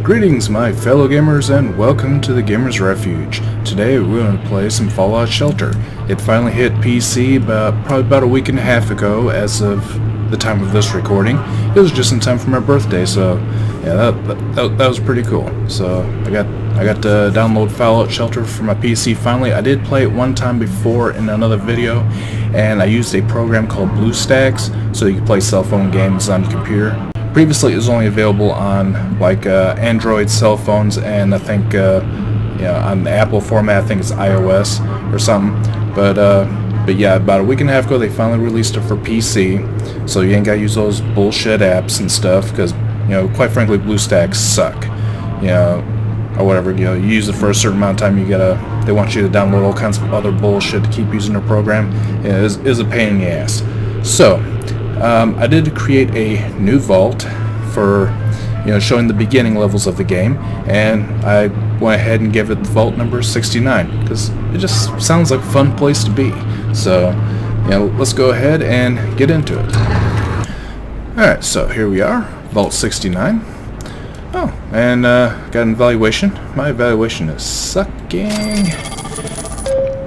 Greetings my fellow gamers and welcome to the Gamers Refuge. Today we're going to play some Fallout Shelter. It finally hit PC probably about a week and a half ago as of the time of this recording. It was just in time for my birthday, so yeah, that was pretty cool. So I got to download Fallout Shelter for my PC finally. I did play it one time before in another video, and I used a program called BlueStacks so you can play cell phone games on your computer. Previously, it was only available on like Android cell phones, and I think on the Apple format, I think it's iOS or something. But yeah, about a week and a half ago, they finally released it for PC, so you ain't gotta use those bullshit apps and stuff. Because quite frankly, BlueStacks suck. Or whatever. You use it for a certain amount of time, they want you to download all kinds of other bullshit to keep using their program. It is a pain in the ass. So. I did create a new vault for showing the beginning levels of the game, and I went ahead and gave it the vault number 69 because it just sounds like a fun place to be. So let's go ahead and get into it. Alright, so here we are, vault 69. Oh, and got an evaluation. My evaluation is sucking.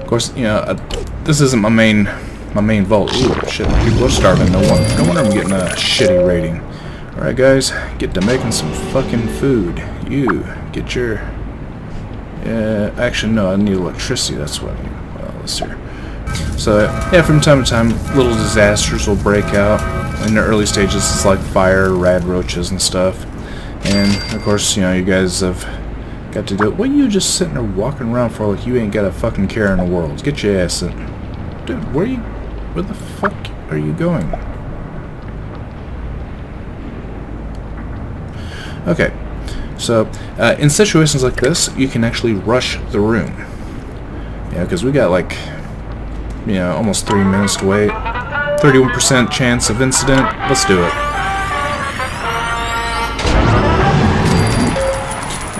Of course, this isn't my main vault. Ooh, shit, people are starving. No wonder I'm getting a shitty rating. Alright guys, get to making some fucking food. You, get your... actually no, I need electricity, that's what I need. Well, let's see here. So, yeah, from time to time, little disasters will break out. In the early stages, it's like fire, rad roaches and stuff. And, of course, you guys have got to do it. What are you just sitting there walking around for like you ain't got a fucking care in the world? Get your ass in. Dude, where the fuck are you going? Okay, so in situations like this, you can actually rush the room. Because we got like, almost 3 minutes to wait. 31% chance of incident. Let's do it.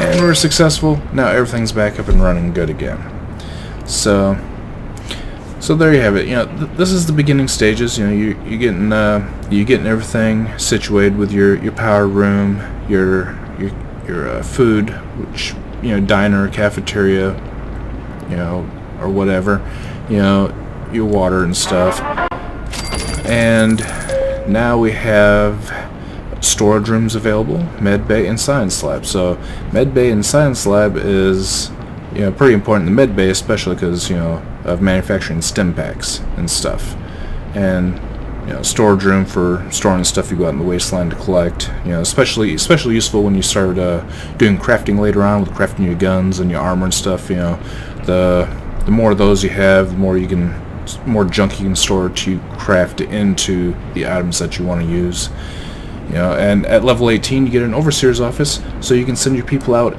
And we're successful. Now everything's back up and running good again. So there you have it. This is the beginning stages. You're getting everything situated with your power room, your food, which diner, cafeteria, or whatever, your water and stuff. And now we have storage rooms available, med bay and science lab. So med bay and science lab is pretty important. The med bay especially because of manufacturing stim packs and stuff, and storage room for storing stuff you go out in the wasteland to collect. Especially useful when you start doing crafting later on with crafting your guns and your armor and stuff. The more of those you have, the more junk you can store to craft into the items that you want to use. And at level 18 you get an overseer's office, so you can send your people out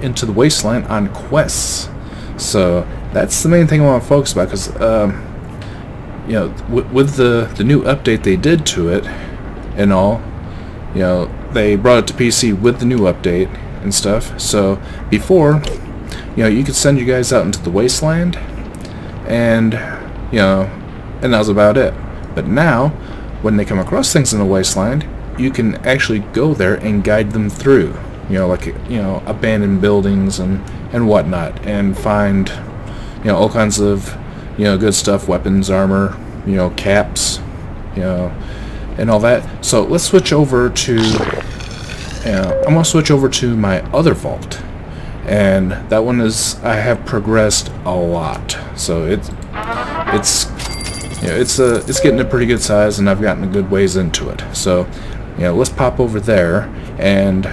into the wasteland on quests. So that's the main thing I want to focus about, because with the new update they did to it and all, they brought it to PC with the new update and stuff. So before, you could send you guys out into the wasteland, and and that was about it. But now, when they come across things in the wasteland, you can actually go there and guide them through, like abandoned buildings and whatnot, and find all kinds of good stuff, weapons, armor, caps, and all that. So let's switch over to I'm gonna switch over to my other vault, and that one is, I have progressed a lot. So it's getting a pretty good size, and I've gotten a good ways into it. So let's pop over there, and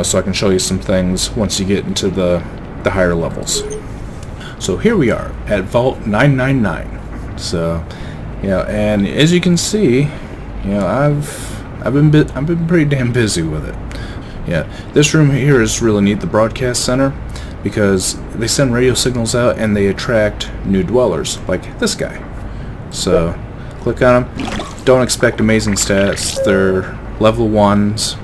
so I can show you some things once you get into the higher levels. So here we are at Vault 999. So and as you can see, I've been pretty damn busy with it. This room here is really neat, the broadcast center, because they send radio signals out and they attract new dwellers like this guy. So click on him. Don't expect amazing stats. They're level 1s.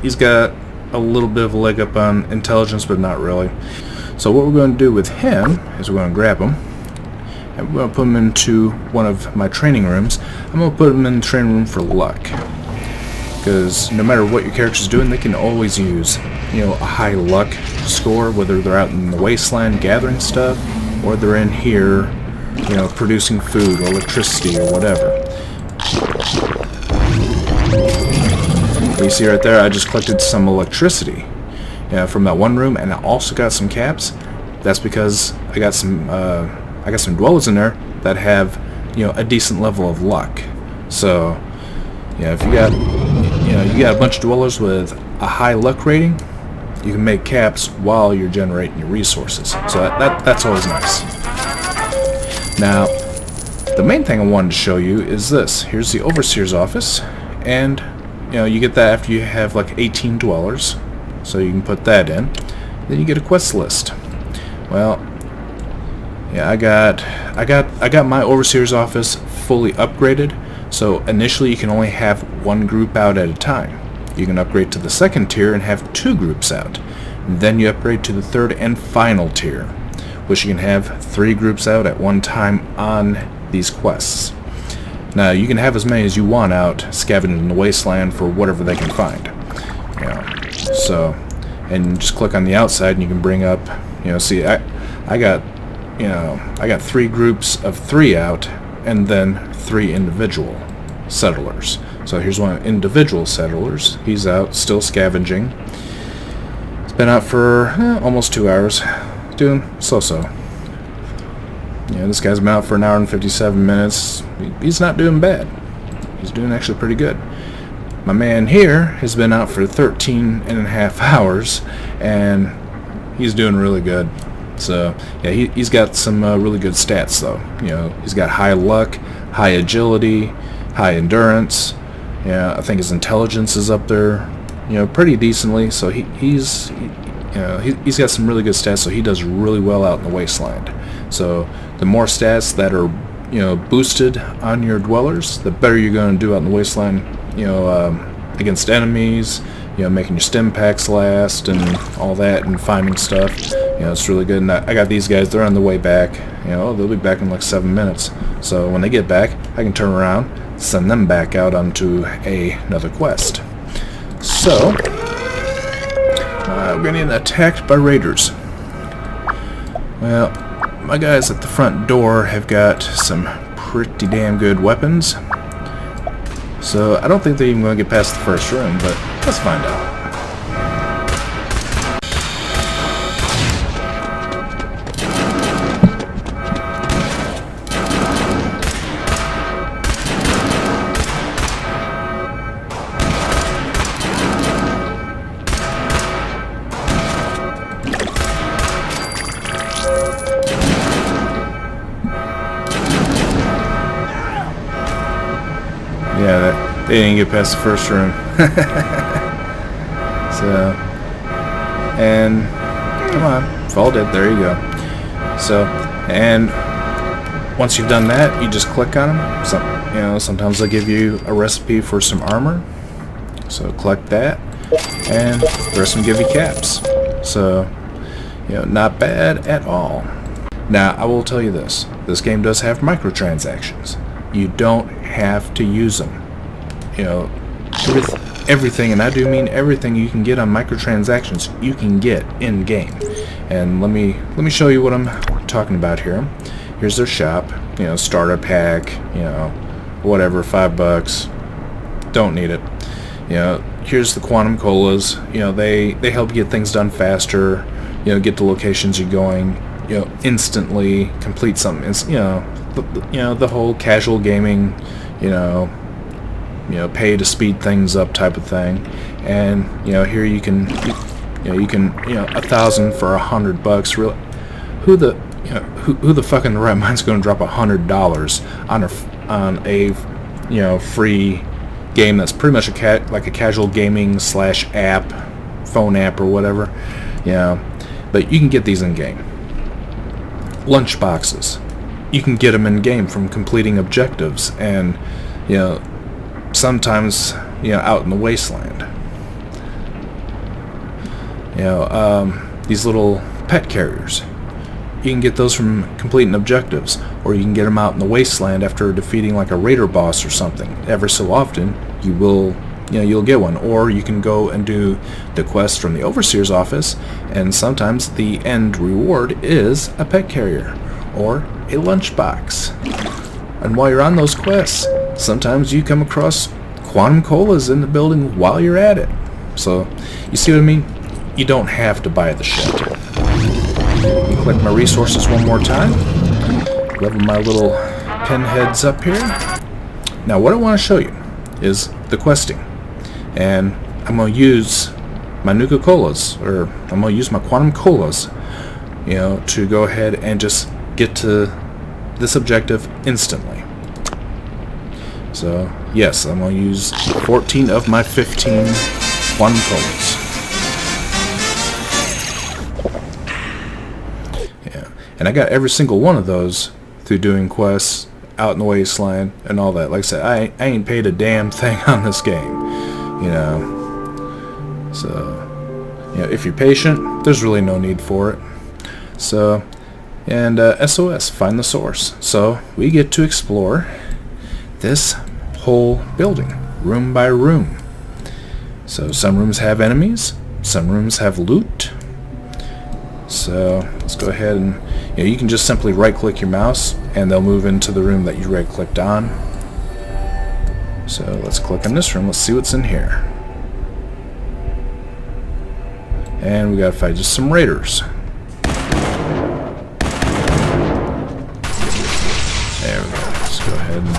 He's got a little bit of a leg up on intelligence, but not really. So what we're going to do with him is we're going to grab him, and we're going to put him into one of my training rooms. I'm going to put him in the training room for luck. because no matter what your character's doing, they can always use, you know, a high luck score, whether they're out in the wasteland gathering stuff, or they're in here, you know, producing food or electricity or whatever. You see right there, I just collected some electricity, you know, from that one room, and I also got some caps. That's because I got some dwellers in there that have, you know, a decent level of luck. So, you know, if you got a bunch of dwellers with a high luck rating, you can make caps while you're generating your resources. So that's always nice. Now, the main thing I wanted to show you is this. Here's the Overseer's office, and you know, you get that after you have like 18 dwellers, so you can put that in. Then you get a quest list. Well, yeah, I got my Overseer's office fully upgraded. So initially you can only have one group out at a time. You can upgrade to the second tier and have 2 groups out. And then you upgrade to the third and final tier, which you can have 3 groups out at one time on these quests. Now you can have as many as you want out scavenging in the wasteland for whatever they can find. You know, so, and just click on the outside and you can bring up, you know, see I got 3 groups of 3 out, and then 3 individual settlers. So here's one individual settlers. He's out still scavenging. It's been out for almost 2 hours, doing so-so. Yeah, this guy's been out for 1 hour and 57 minutes. He's not doing bad. He's doing actually pretty good. My man here has been out for 13 and a half hours, and he's doing really good. So yeah, he's got some really good stats though. You know, he's got high luck, high agility, high endurance. Yeah, I think his intelligence is up there, you know, pretty decently. So he's got some really good stats. So he does really well out in the wasteland. So the more stats that are, you know, boosted on your dwellers, the better you're going to do out in the wasteland. You know, against enemies. You know, making your stim packs last and all that, and finding stuff. You know, it's really good. And I got these guys, they're on the way back. You know, they'll be back in like 7 minutes. So when they get back, I can turn around, send them back out onto another quest. So, we're getting attacked by raiders. Well, my guys at the front door have got some pretty damn good weapons. So I don't think they're even going to get past the first room, but let's find out. Yeah, they didn't get past the first room. So, and come on, fall dead. There you go. So, and once you've done that, you just click on them. So, you know, sometimes they'll give you a recipe for some armor. So collect that, and the rest of them give you caps. So, you know, not bad at all. Now, I will tell you this. This game does have microtransactions. You don't have to use them. You know, everything, and I do mean everything you can get on microtransactions, you can get in-game. And let me show you what I'm talking about here. Here's their shop. You know, starter pack, you know, whatever, $5. Don't need it. You know, here's the quantum colas. You know, they help you get things done faster. You know, get the locations you're going. You know, instantly complete something. You know, the whole casual gaming. You know, pay to speed things up type of thing. And you know, here you can 1,000 for $100. Really, who the fuck in the right mind's going to drop $100 on a free game that's pretty much like a casual gaming / app, phone app or whatever. You know, but you can get these in game. Lunch boxes, you can get them in game from completing objectives, and you know, sometimes, you know, out in the wasteland. You know, these little pet carriers, you can get those from completing objectives, or you can get them out in the wasteland after defeating like a raider boss or something. Every so often, you will you'll get one. Or you can go and do the quest from the Overseer's office, and sometimes the end reward is a pet carrier or a lunchbox. And while you're on those quests, sometimes you come across quantum colas in the building while you're at it. So, you see what I mean? You don't have to buy the shelter. You collect my resources one more time. Level my little pinheads up here. Now what I want to show you is the questing. And I'm going to use my Nuka-Colas, or I'm going to use my Quantum Colas, to go ahead and just get to this objective instantly. So, yes, I'm going to use 14 of my 15 Quantum Colas. Yeah, and I got every single one of those through doing quests out in the wasteland and all that. Like I said, I ain't paid a damn thing on this game, So, if you're patient, there's really no need for it. So, and SOS, find the source. So, we get to explore this whole building, room by room. So, some rooms have enemies, some rooms have loot. So, let's go ahead and, you can just simply right-click your mouse, and they'll move into the room that you right-clicked on. So, let's click on this room. Let's see what's in here. And we gotta fight just some raiders. There we go. Let's go ahead and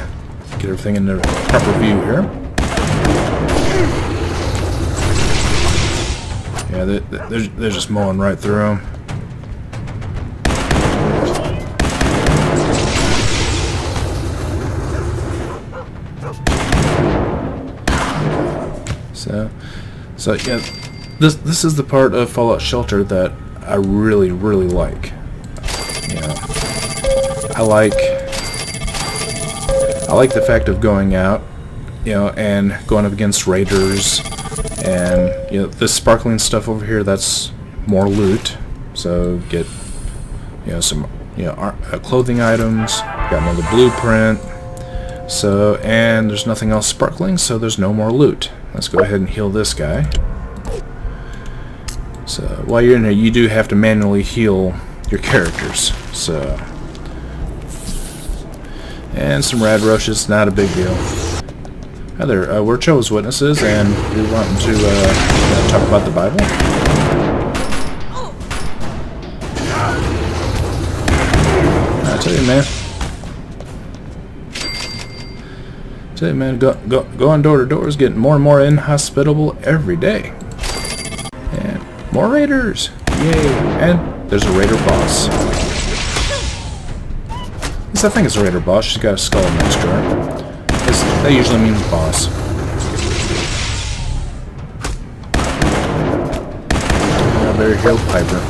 get everything in the proper view here. Yeah, they're just mowing right through them. So yeah, this is the part of Fallout Shelter that I really like. I like the fact of going out, and going up against raiders, and this sparkling stuff over here, that's more loot. So get some clothing items. Got another blueprint. So, and there's nothing else sparkling, so there's no more loot. Let's go ahead and heal this guy. So, while you're in there, you do have to manually heal your characters. So, and some rad rushes, not a big deal. Hi there, we're Jehovah's Witnesses, and we want to talk about the Bible. I tell you, man, going door to door is getting more and more inhospitable every day. And more raiders! Yay! And there's a raider boss. At least I think it's a raider boss. She's got a skull next to her. That usually means boss. Very Hill Piper.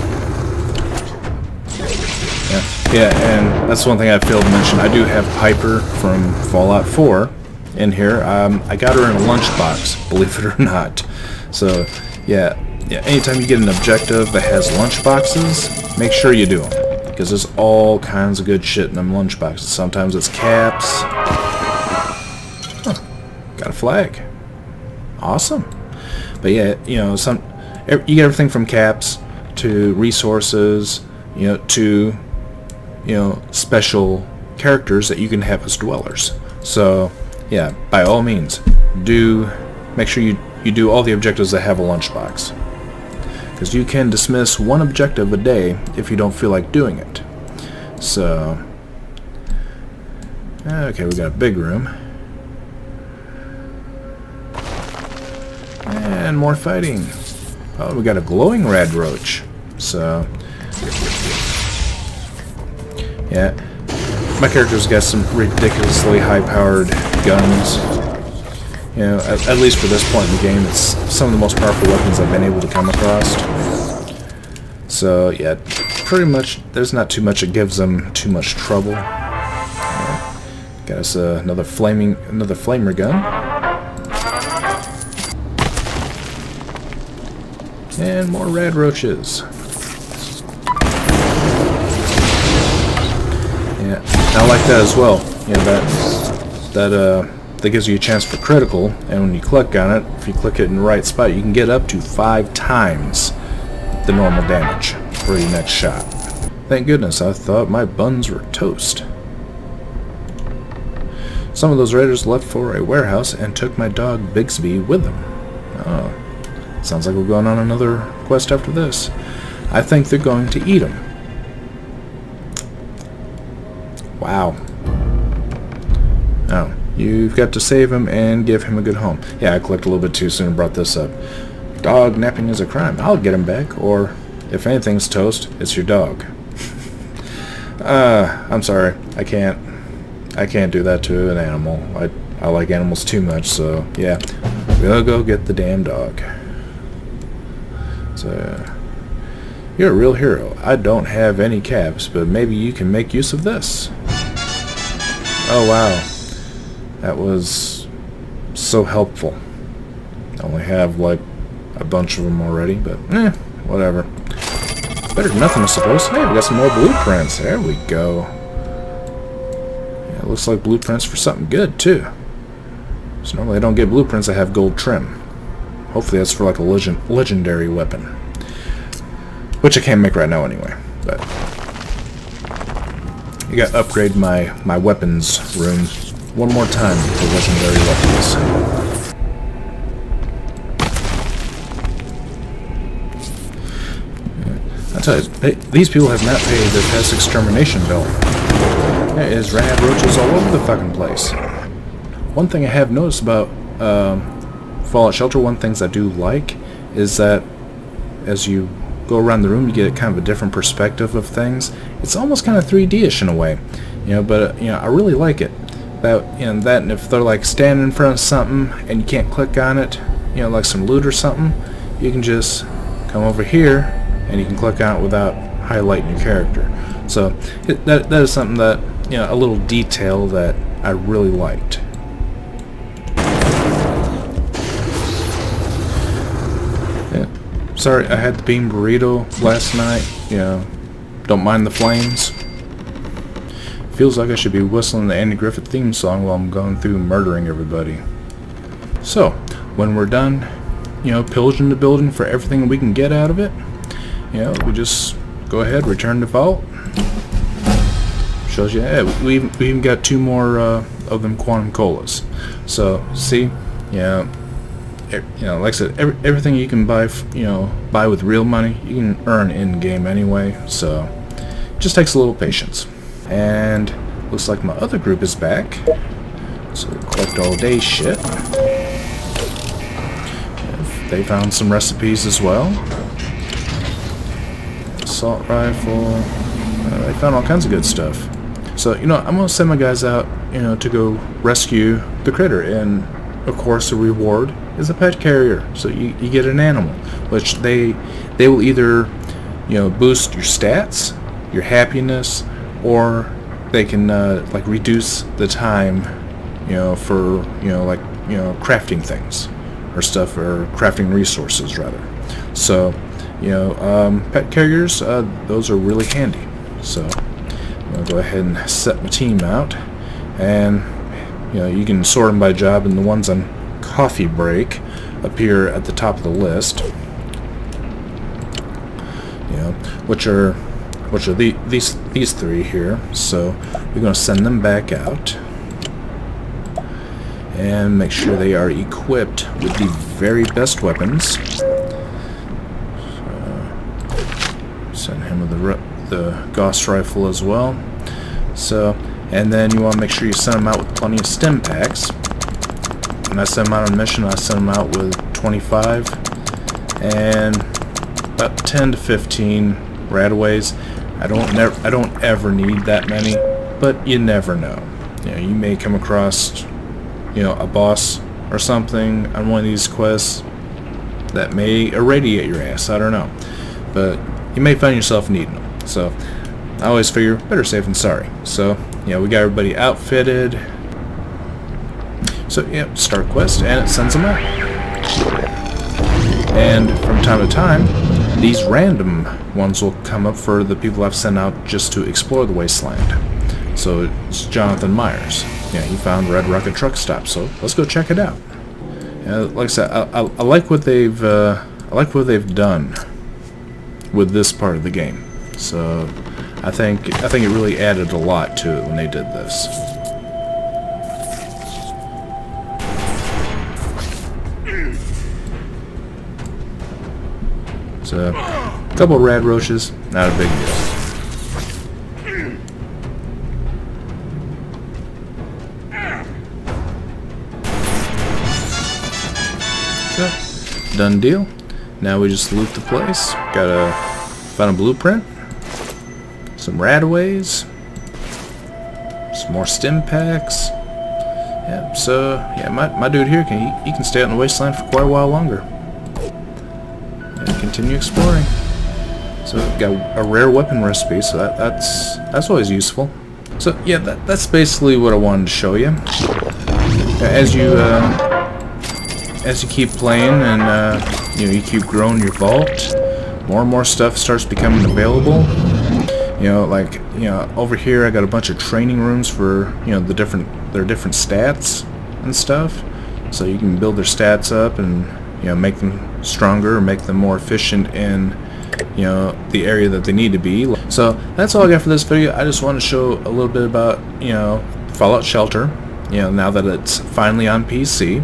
Yeah, and that's one thing I failed to mention. I do have Piper from Fallout 4 in here. I got her in a lunchbox, believe it or not. So, yeah, anytime you get an objective that has lunchboxes, make sure you do them. Because there's all kinds of good shit in them lunchboxes. Sometimes it's caps. Got a flag. Awesome. But yeah, you get everything from caps to resources, to special characters that you can have as dwellers. So yeah, by all means, make sure you do all the objectives that have a lunchbox, because you can dismiss one objective a day if you don't feel like doing it. So okay, we got a big room and more fighting. Oh, we got a glowing rad roach. So yeah, my character's got some ridiculously high-powered guns. At least for this point in the game, it's some of the most powerful weapons I've been able to come across. So yeah, pretty much there's not too much that gives them too much trouble. Got us another flamer gun. And more rad roaches. Yeah, I like that as well. That that gives you a chance for critical, and when you click on it, if you click it in the right spot, you can get up to 5 times the normal damage for your next shot. Thank goodness, I thought my buns were toast. Some of those raiders left for a warehouse and took my dog Bigsby with them. Oh, sounds like we're going on another quest after this. I think they're going to eat him. Wow. Oh, you've got to save him and give him a good home. Yeah, I clicked a little bit too soon and brought this up. Dog napping is a crime. I'll get him back, or if anything's toast, it's your dog. I'm sorry. I can't do that to an animal. I like animals too much, so yeah. We'll go get the damn dog. So, you're a real hero. I don't have any caps, but maybe you can make use of this. Oh wow. That was so helpful. I only have like a bunch of them already, but whatever. Better than nothing, I suppose. Hey, we got some more blueprints. There we go. Yeah, it looks like blueprints for something good, too. So normally I don't get blueprints that have gold trim. Hopefully that's for like a legendary weapon. Which I can't make right now anyway. But you gotta upgrade my weapons room one more time for legendary weapons. I tell you, these people have not paid their past extermination bill. There is rad roaches all over the fucking place. One thing I have noticed about Fallout Shelter, one things I do like, is that as you go around the room, you get kind of a different perspective of things. It's almost kind of 3D-ish in a way, but I really like it. That and if they're like standing in front of something and you can't click on it, like some loot or something, you can just come over here and you can click on it without highlighting your character. So that is something that, a little detail that I really liked. Yeah. Sorry, I had the bean burrito last night. Don't mind the flames. Feels like I should be whistling the Andy Griffith theme song while I'm going through murdering everybody. So, when we're done, pillaging the building for everything we can get out of it, we just go ahead, return to Vault. Shows you, hey, we even got 2 more of them quantum colas. So, see, like I said, everything you can buy, buy with real money, you can earn in game anyway. So, just takes a little patience. And looks like my other group is back. So collect all day shit. They found some recipes as well. Assault rifle. They found all kinds of good stuff. So, I'm going to send my guys out, to go rescue the critter. And, of course, the reward is a pet carrier. So you get an animal, which they will either, boost your stats, your happiness, or they can, reduce the time, for, crafting things or stuff, or crafting resources, rather. So, pet carriers, those are really handy. So, I'll go ahead and set my team out, and you can sort them by job, and the ones on coffee break appear at the top of the list. Which are these 3 here. So we're going to send them back out and make sure they are equipped with the very best weapons. Send him with the Gauss rifle as well. So, and then you want to make sure you send them out with plenty of stim packs. When I send them out on a mission, I send them out with 25 and about 10 to 15 radaways. I don't ever need that many, but you never know. You may come across, a boss or something on one of these quests that may irradiate your ass. I don't know, but you may find yourself needing them. So I always figure better safe than sorry. So we got everybody outfitted. So Starquest, and it sends them out. And from time to time, these random ones will come up for the people I've sent out just to explore the wasteland. So it's Jonathan Myers. Yeah, he found Red Rocket Truck Stop. So let's go check it out. Like I said, I like what they've done with this part of the game. So I think it really added a lot to it when they did this. So a couple of rad roaches, not a big deal. So, done deal. Now we just loot the place. Found a blueprint, some radaways, some more stim packs. Yeah, so yeah, my dude here can stay out in the wasteland for quite a while longer and continue exploring. So got a rare weapon recipe, so that's always useful. So yeah, that's basically what I wanted to show you. As you keep playing and you keep growing your vault, more and more stuff starts becoming available. Over here I got a bunch of training rooms for their different stats and stuff. So you can build their stats up and make them stronger, make them more efficient in the area that they need to be. So that's all I got for this video. I just want to show a little bit about Fallout Shelter. Now that it's finally on PC.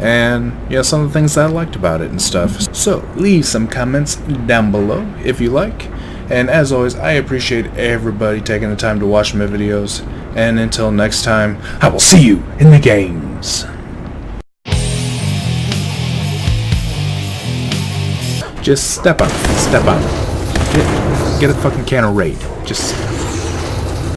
And some of the things that I liked about it and stuff. So leave some comments down below if you like. And as always, I appreciate everybody taking the time to watch my videos. And until next time, I will see you in the games. Just step up. Get a fucking can of Raid. Just